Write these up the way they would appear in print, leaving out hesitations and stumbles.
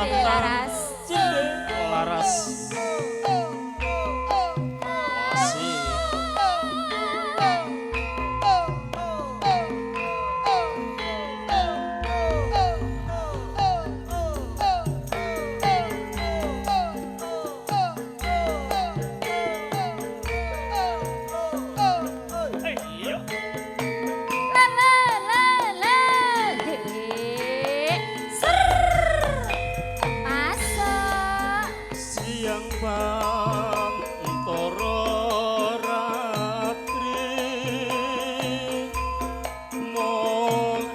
Laras. Laras. Masih. Siang pantoro ratri mong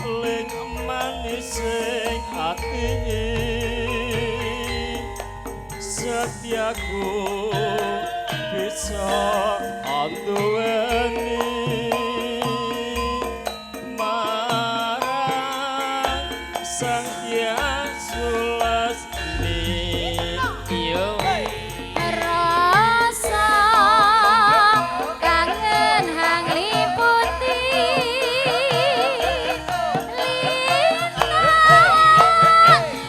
eling manis sing ati setiaku bisa anduweni marang sang hyang Sulasmi. Rasa kangen hang liputi lintang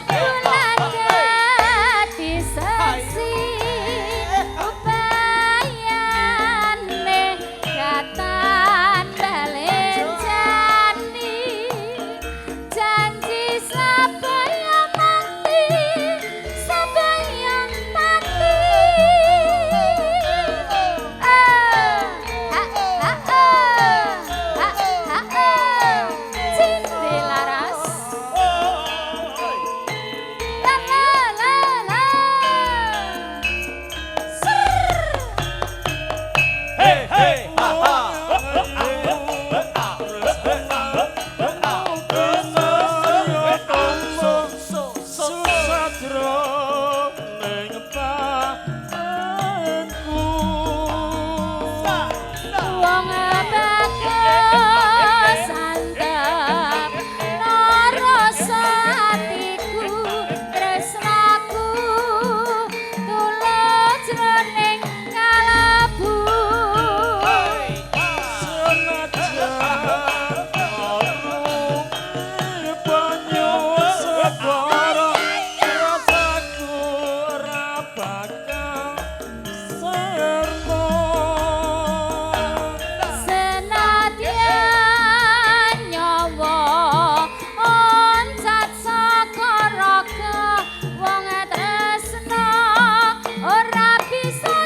bulan dadi saksi upayane katan balen jani janji sabaya mati sabaya mati Cinti Laras la la la la Hey hey ha ha. wong bagus santep rasa atiku tresnaku tulus jroning kalebu senadyan nyawa oncat saka raga wong tresna ora bisa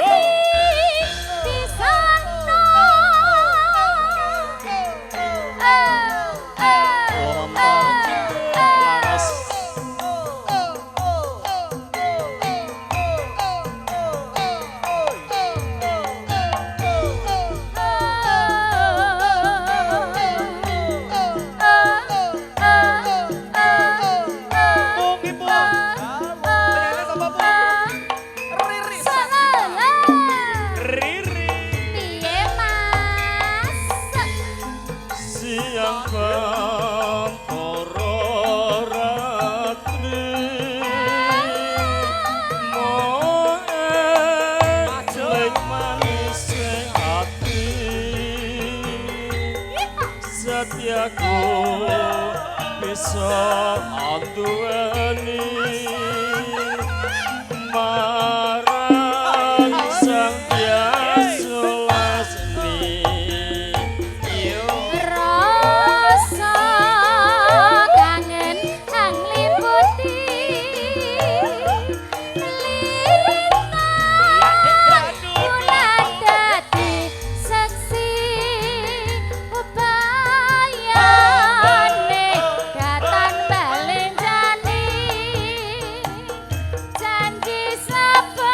disana piye mas Siang pantoro ratri mong eling manis sing ati setiaku bisa anduweni marang sang hyang Sulasmi. rasa kangen hang liputi lintang bulan dadi saksi upayane katan balen jani janji sapa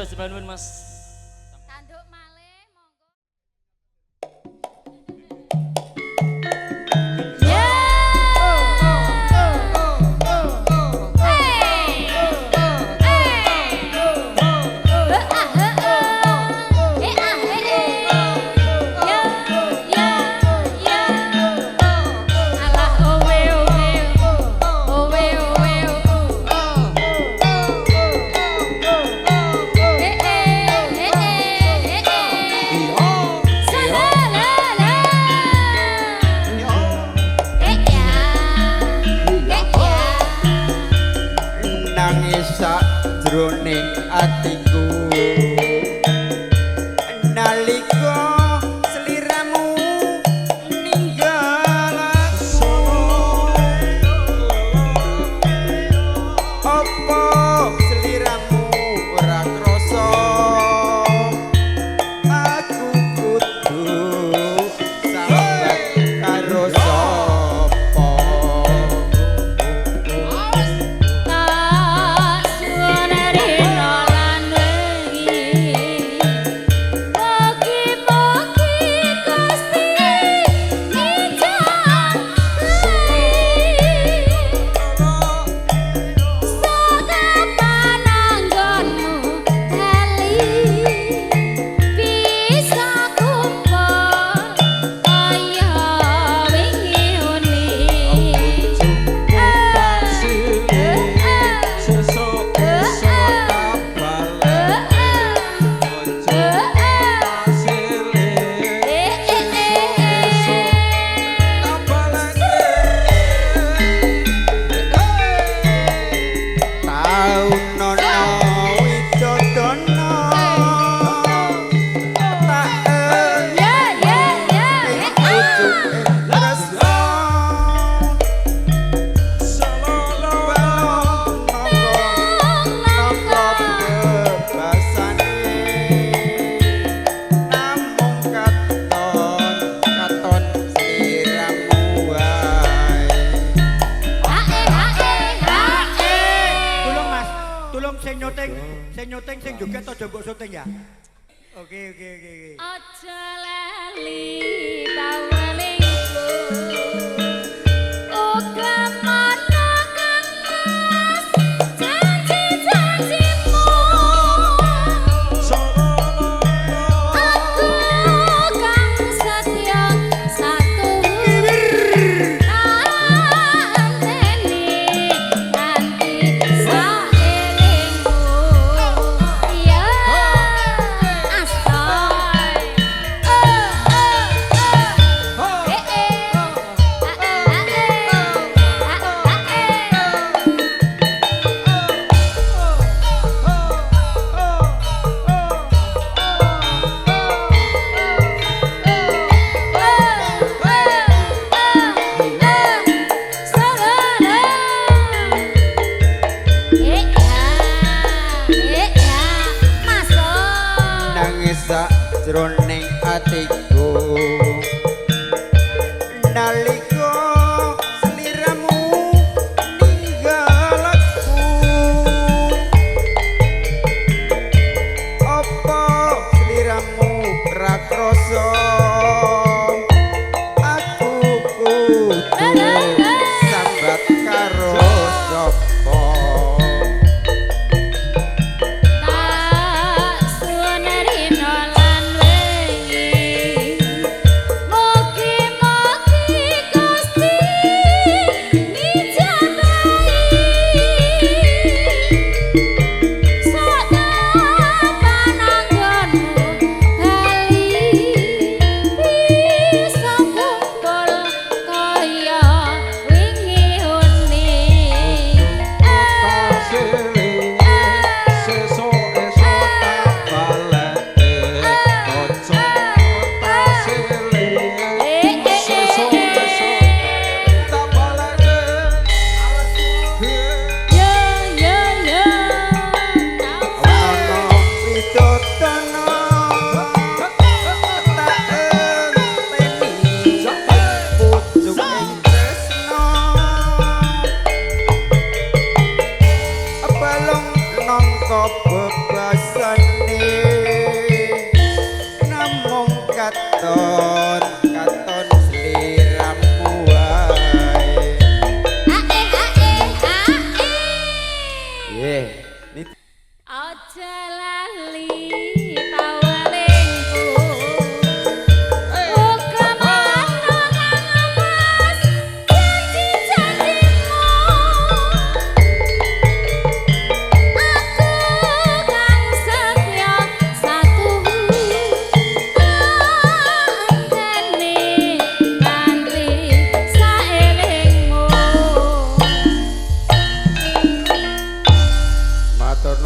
matur sembah nuwun Mas. Tanduk malih monggo. Jroning atiku nalika sliramu ninggal aku apa sliramu ora krasa aku kudu sambat karo syuting sing joget aja mbok syuting ya. Oke. Aja lali pawelingku. Uga mana kang mas janji-janjimu. Aku kang setia satu anteni nanti saelingku. Ya asal jroning atiku nalika sliramu ninggal aku apa sliramu ra krasa aku kudu sambat karo sapa tak sunerino lan wengi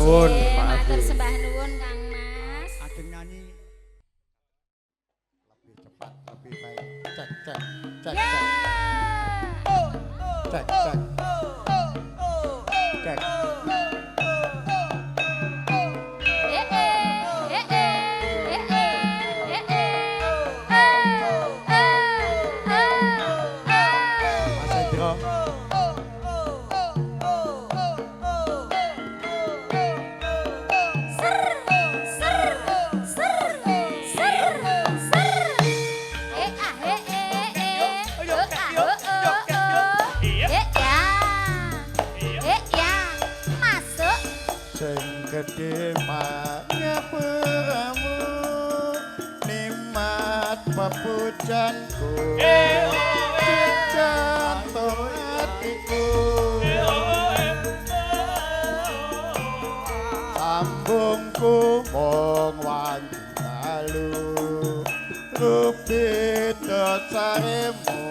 nuwun, Nggih, Pak matur Adi. sembah nuwun Kang Mas. Ajeng nyanyi. Lebih cepat, lebih baik. Cek, cek, cek, Ya. cek, cek, cek. Mas Hendro. Sing gedhe panyepuramu nikmat pepujanku jatuh hatiku sambungku mung wanci dalu rupit dosaremu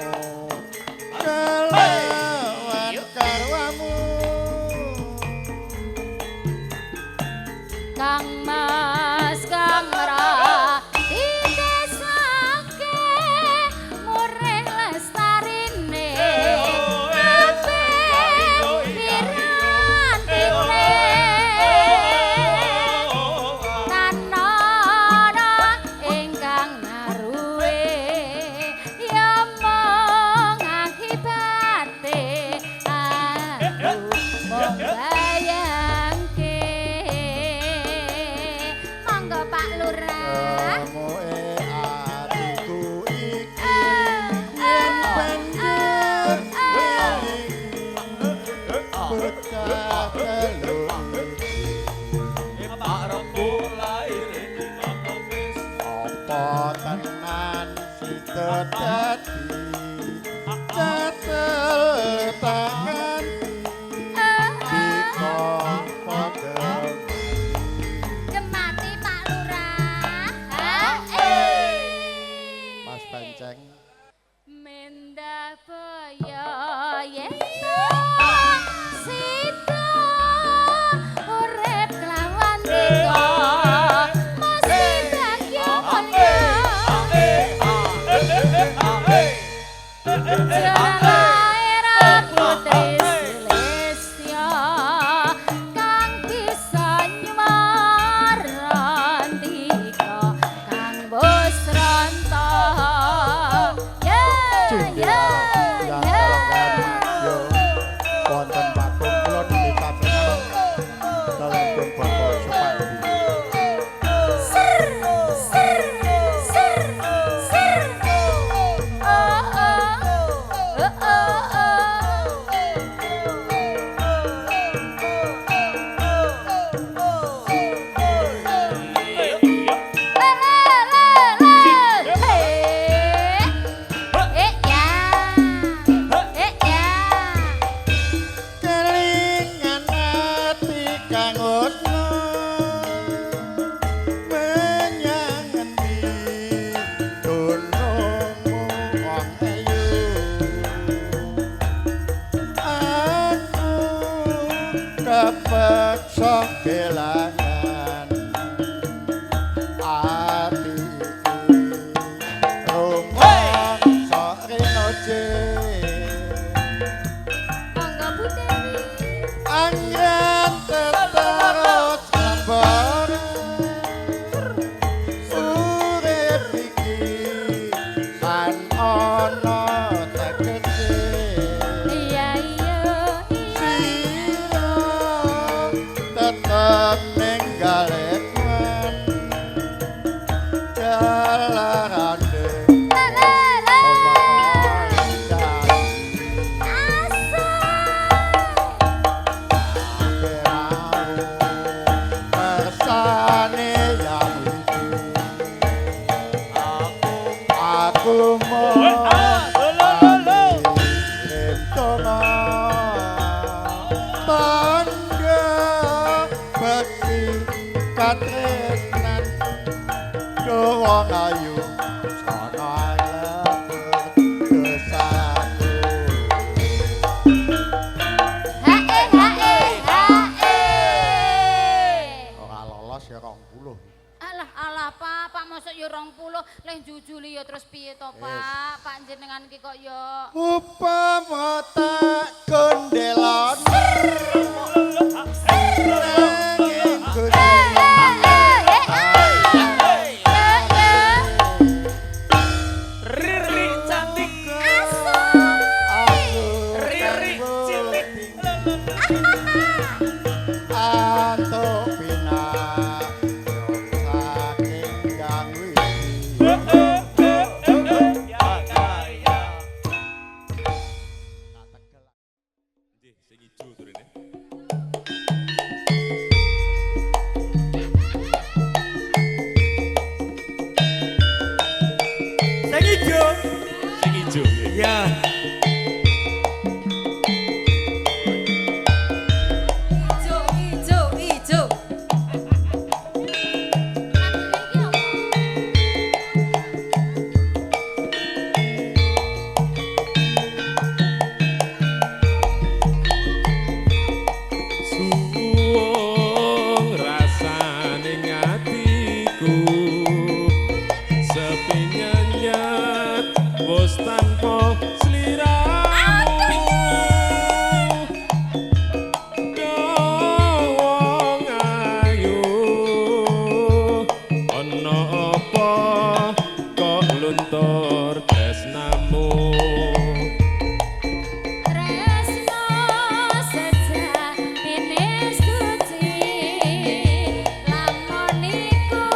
kelawan karwamu Kang Mas Kang Ra ditesake murih lestarine kabeh pirantine tanana ingkang naruwe ya mung akibate aku membayangke monggo Pak Lurah. Moe atiku iki yen banjur bocah telung apa tenan sida dadi cetel tangan dikongko Gemati Pak Lurah. Mas Banceng Mendah boyo yen sida urip lawan tika mesti bagya mulya Jalaira putri Celestia kang bisa nyumaran tika kang bos rontong ya ya yang ya kalongkan yo wonten bakung kula dititaken dalam kumpulan Supandi ser ser ser ser oh oh oh kelingan ati kang utna menyang endi dunungmu wong ayu aku kepeksa kelangan ati iki rumangsa rinoje Monggo Bu Dewi. Angin terus kabar urip iki kan ana tegese Iya iya sira tetep ninggal ekman jalarane omongan janji Persane yang aku mau kirim tono tanda bekti katresnan wong ayu sono lebur dosaku Hae hae hae 20 leh jujuli ya terus piye to Pak? Pak jenengan ki kok ya upama tak kondelon Riri cantik. Riri cilik. Antuk pina saking gangwi Sing ijo turune. Sing ijo. Sing ijo. Ya. ijo. Suwung rasane ngatiku sepi nyenyet bos tanpa sliramu wong ayu ana apa kok luntur tresnamu Tresno sejatine suci lamun iku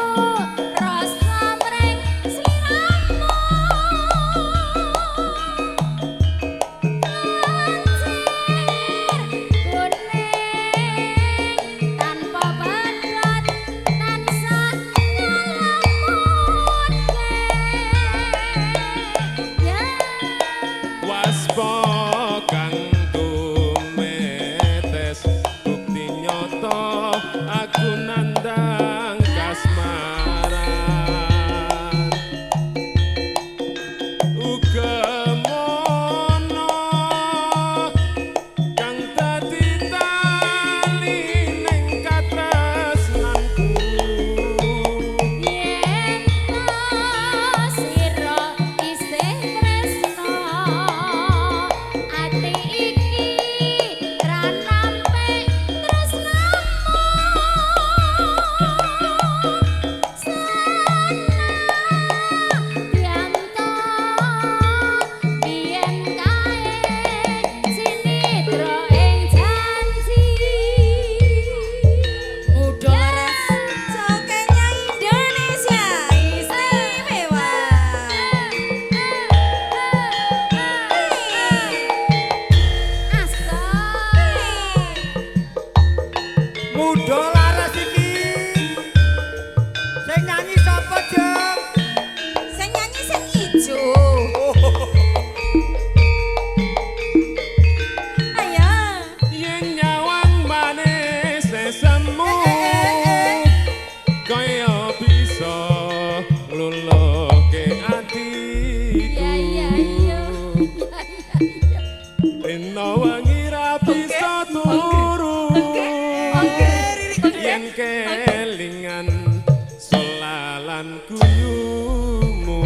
rasa mring sliramu kuning tanpa bakat tansah nyalamun ya waspa kang tumetes bukti nyata aku nandang kasmaran uga mono kang dadi tali ning katresnanku yen sira isih tresno ati iki ra nampik tresnamu biyanto biyen kae sinidra ing janji Udara Sokenya Indonesia istimewa. Muda laras iki. Sing nyanyi sapa, Jeng? Sing nyanyi sing ijo. Ayo. yen nyawang manis sesemu kaya bisa ngluluhke atiku Rino wangi ra bisa turu yen kelingan solalan guyumu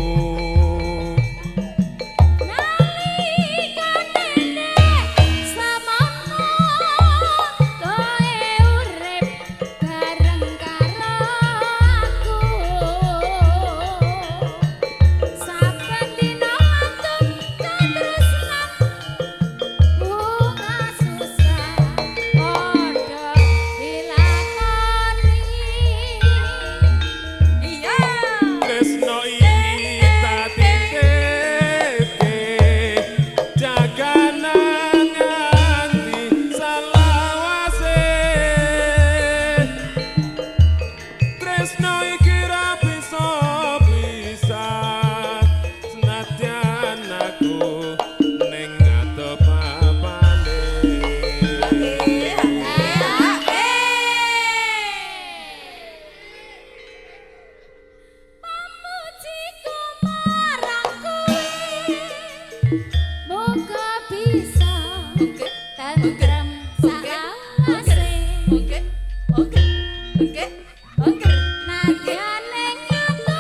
Iya. tresno iki tak titipke jaganan nganti salawase tresno iki ra bisa pisah senadyan aku ning ngadep papane Moga bisa tentrem salawase nadyane nyata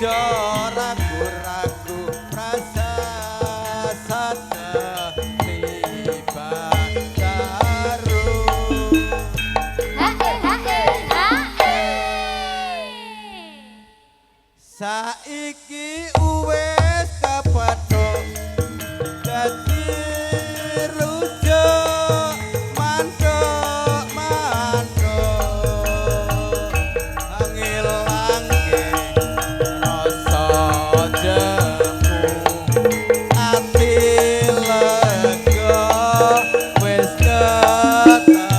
Ojo ragu-ragu prasasada tiba karo saiki wis kapathok dadi rujuk mantuk-mantuk ngilangke rasa jemu ati lega wis ketemu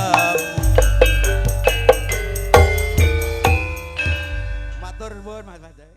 matur nuwun Mas Bajai.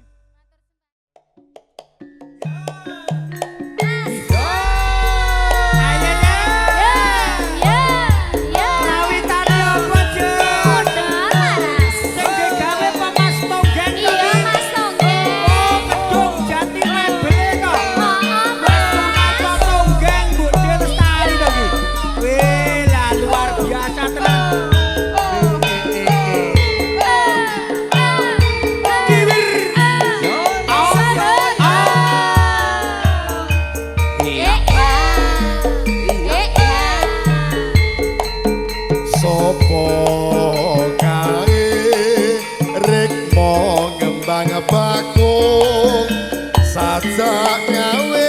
Bakung sajak ngawe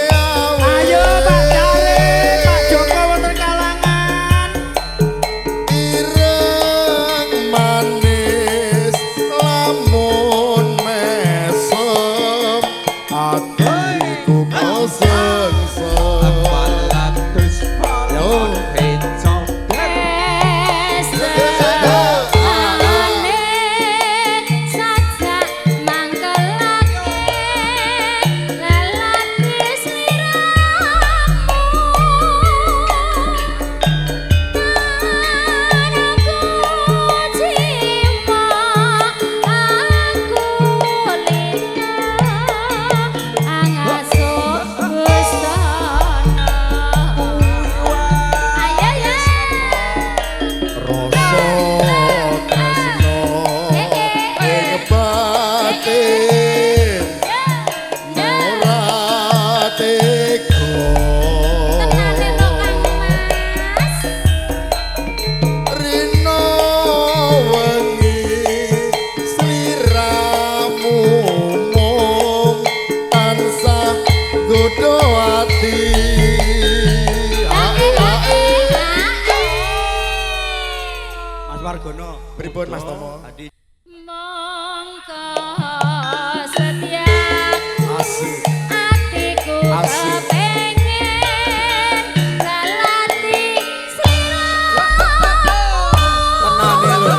Ayo Pak Jare, Pak Joko wonten kalangan. ireng manis lamun mesem atiku kesengsem yo Mas Wargono, pripun Mas Tomo? Adi Mongko setia Asik. atiku Asik. kepengen lalati Tenan ya lho.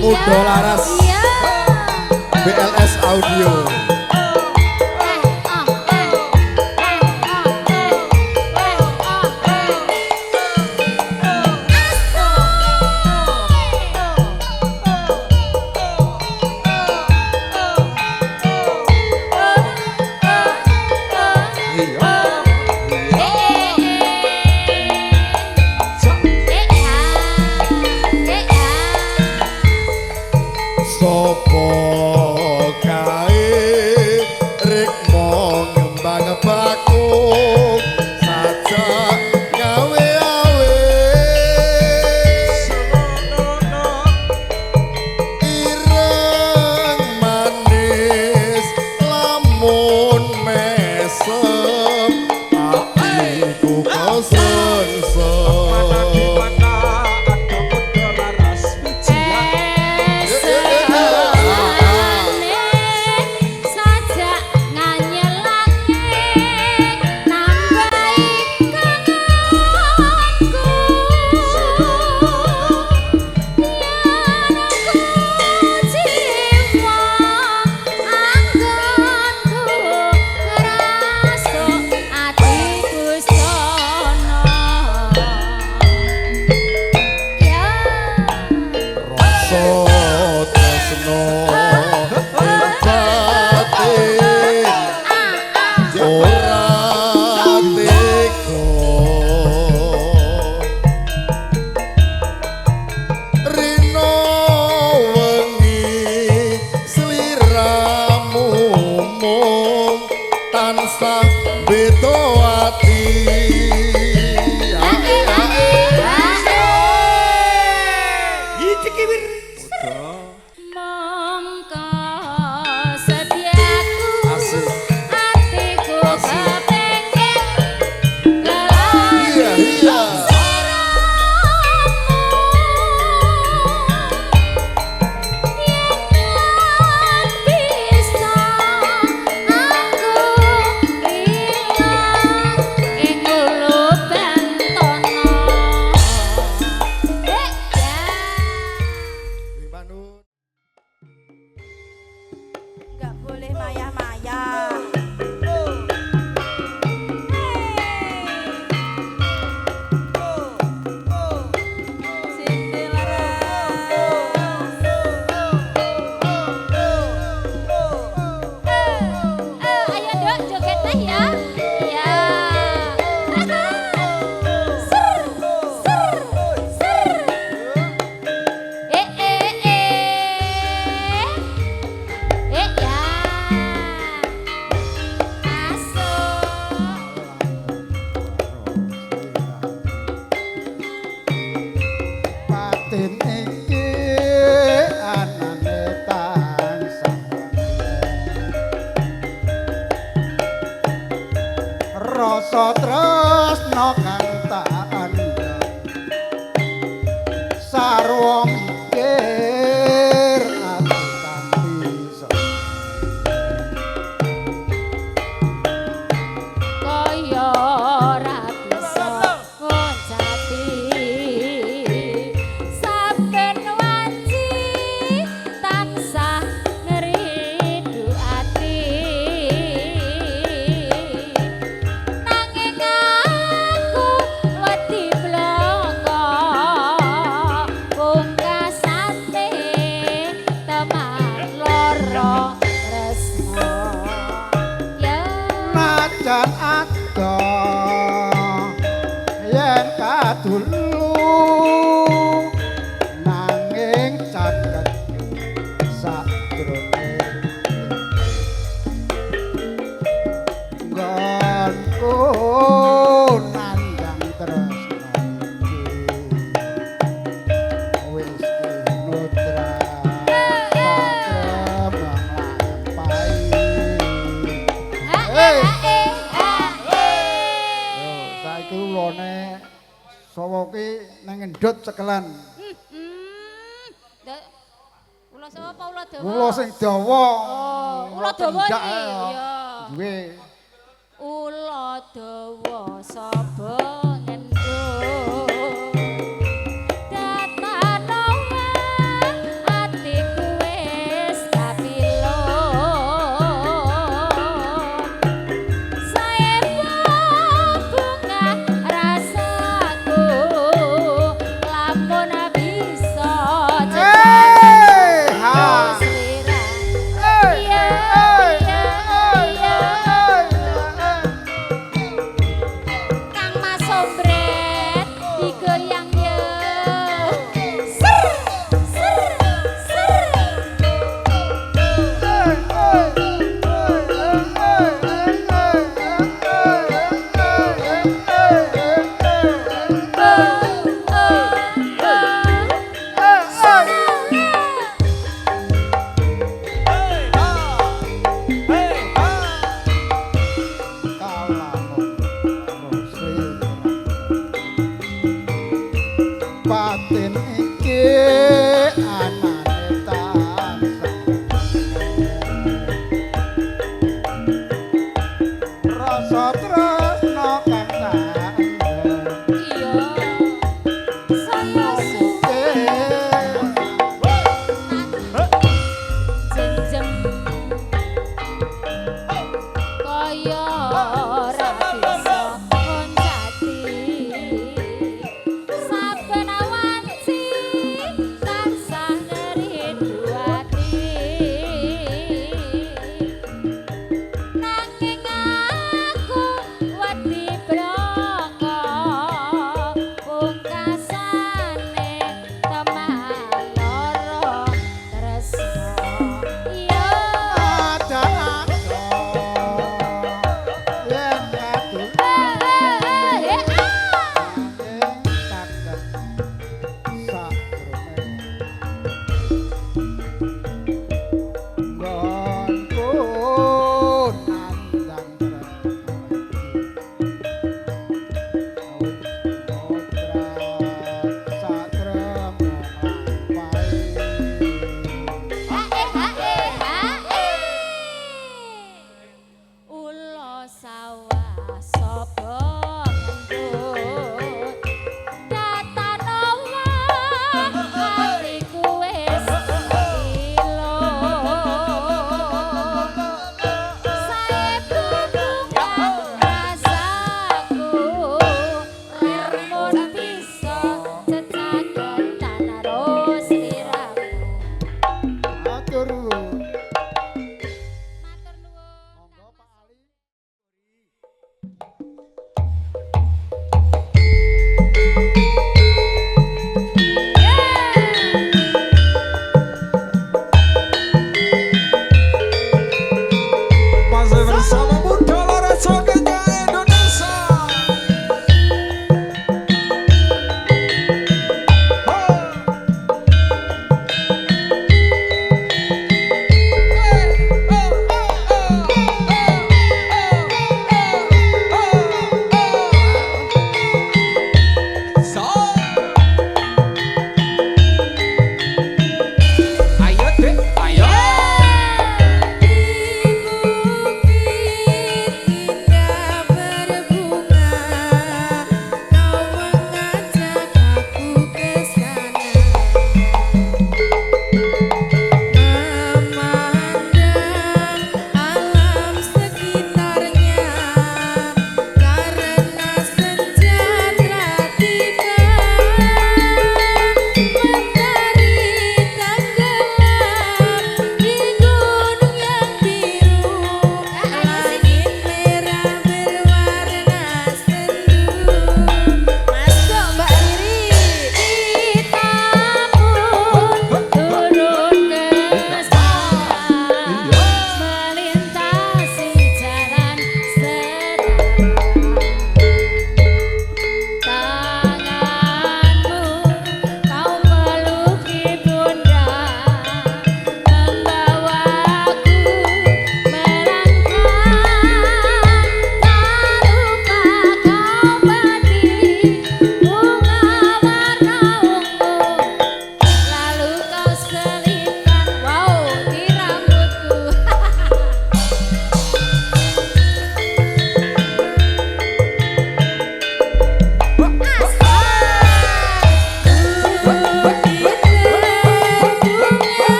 Mudo laras BLS Audio. Sopo kae rek mo ngembang bakung sajak gawe awe ireng manis lamun mesem atiku kesengsem Mongko sediaku atiku kepengin Iya, iya. Libanun. Nggak boleh maya-maya. Sindi Laras. Ayo dok joget teh ya. Iya. Ser, ser, ser. Ya. Masuk. Patin iki anane tansah rasa tresna kang tak andhang sarwa mikir ati kanthi Kaya ora bisa ngoncati saben wanci tansah ngridu ati nanging aku wedi bloko pungkasane teman loro tresno ya najan ada yen kadulu nanging caket sadrone nggonku nandang tresna iki wis tinutra satremang lampahi. Saiki ulone sawa ki nang endut cekelan. Ula sapa ula dawa? Ula sing dawa. Oh, ula dawa Tendak iki. ae, Iya. Duwe. Ula dawa sapa ngendut. Datanowa atiku wis kapilon. Saeba bunga rasaku lamun bisa Hey, ha. Kang Mas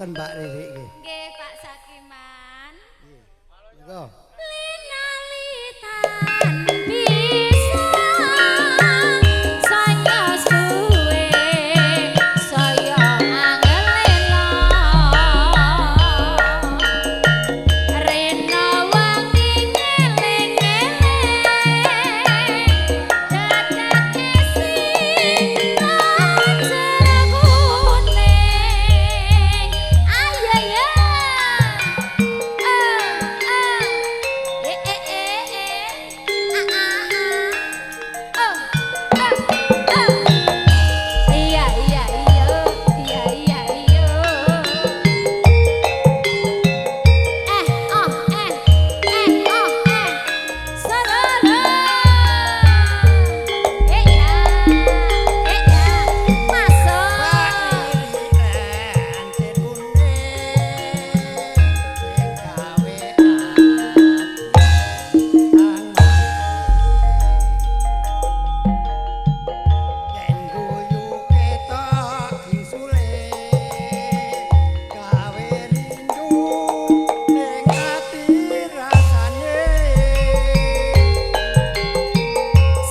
ngapunten Mbak Riri nggih. Nggih Pak Sakiman. Monggo. Linalitan bisa saya suwe saya angelela rena wangi ngeling-ngeling dadake sing ajar kuning ayo ya iya iya iya iya iya iya sarara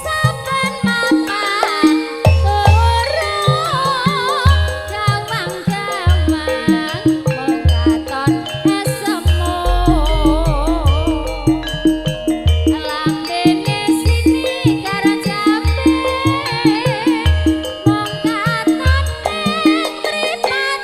saben mapan gawang-gawang mung katon esemu lambene sini karo jambe mung katon ning mripat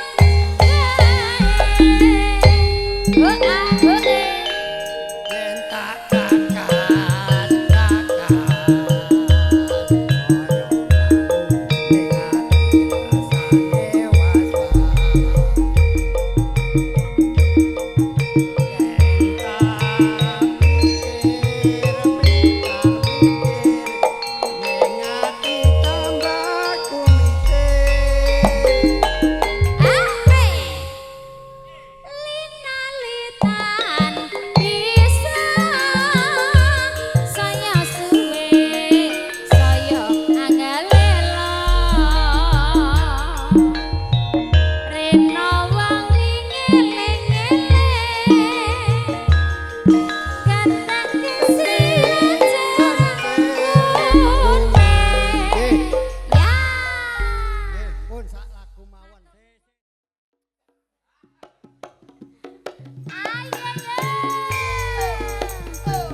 Linalitan bisa saya suwe saya angelela rena wangi ngeling-ngeling gadake sing kuning ya Pun sak lagu mawon.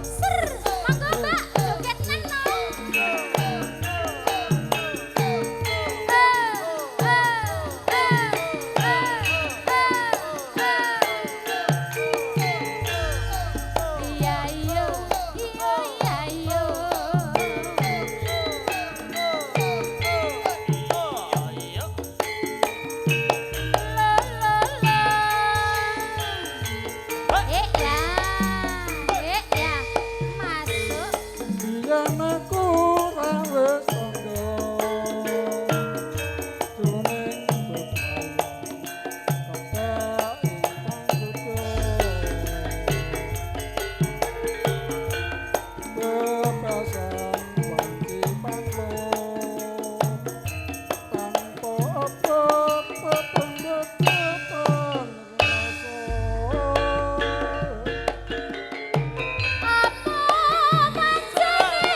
Ser, monggo Mbak, jogetnen no. Iya iya iya iya. La la la. Ya, masuk. Biyen aku ra wis tangga jroning bebayan kepek ingkang bebasan wanci panglo tanpa obat petengget-peteng rasa Apa pancene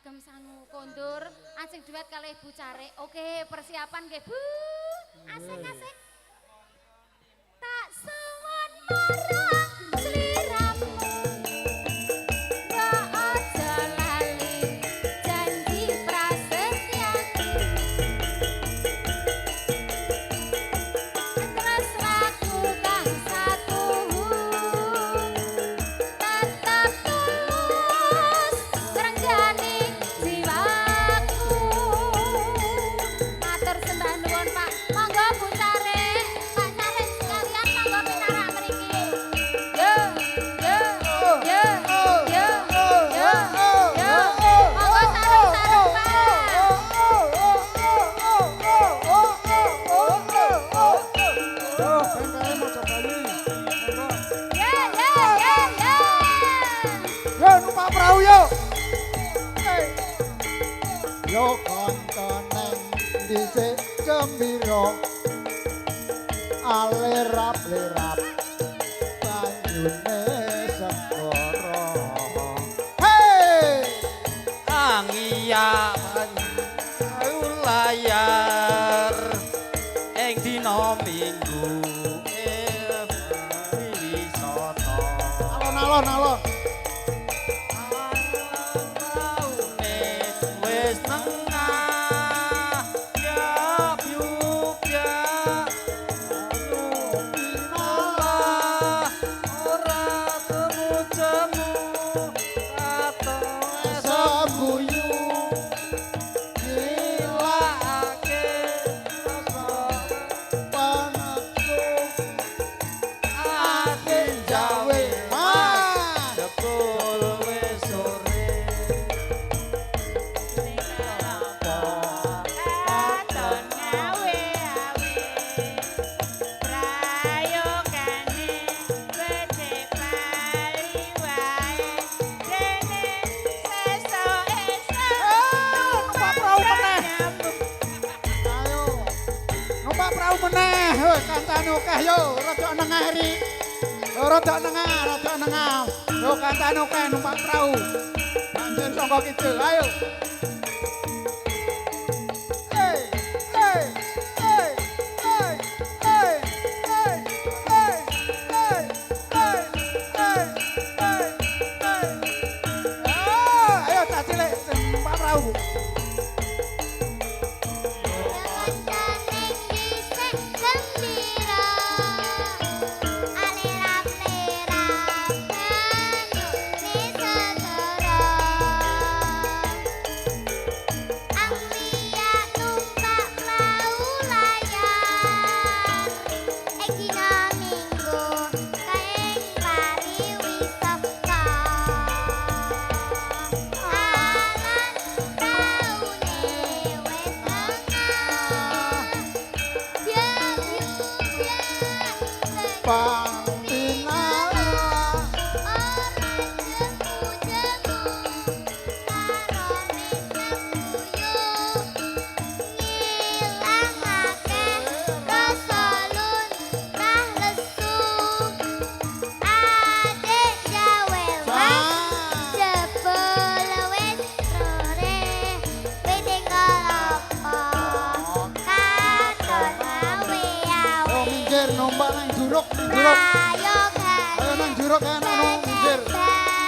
kagem sangu kondur ajeng duet kalih Bu Care. Oke, persiapan nggih Bu. Asik-asik. Tak suwun marang sliramu. Mbok aja lali janji prasetyaku. Tresnaku kang satuhu tetep tulus ngrenggani jiwaku. Matur sembah nuwun Pak. Monggo Bu Care, Pak Care sekalian monggo pinarak mriki. Yo, yo, yo, yo, yo, yo. Monggo sarung-sarung Pak. Ye, ye, ye, ye. Yo numpak perahu yo. Yo kontonen dhisik gembira alerap-lerap banyune segara. Hei! Angiyan layar ing dina Minggu wisata. Alon-alon. Wis nengah ya byubya ora temu-temu katon Sabuyu ilake rasa panakku ati jawe ah jebul wis sore Katon ngawe-awe prayogane becik bali wae dene sesuk-esuk numpak perahu meneh. ayo Numpak perahu meneh. Hei, kancane akeh yo, rada nengah ri. Yo rada nengah. Yo kancane akeh numpak perahu. Banjir saka kidul, ayo. Hey, hey, hey, hey, hey, hey, hey, hey, hey, hey, hey, hey. Oh, ayo tak cilik numpak perahu. Jangan dhisik gembira alirap-lirap banyune segara. Anglia numpak perahu layar ing dina Minggu kaing pariwisata. Alan praune wis tengah biar-biar pantinala ora jemu-jemu karone sembuyung ngilangake rasa lunrah lesu. Adik jawe mas jebul wis sore pitinggal apa katon awe-awe oh minggir numpak nang juruk prayogane ayo nang juruk enak no minggir becik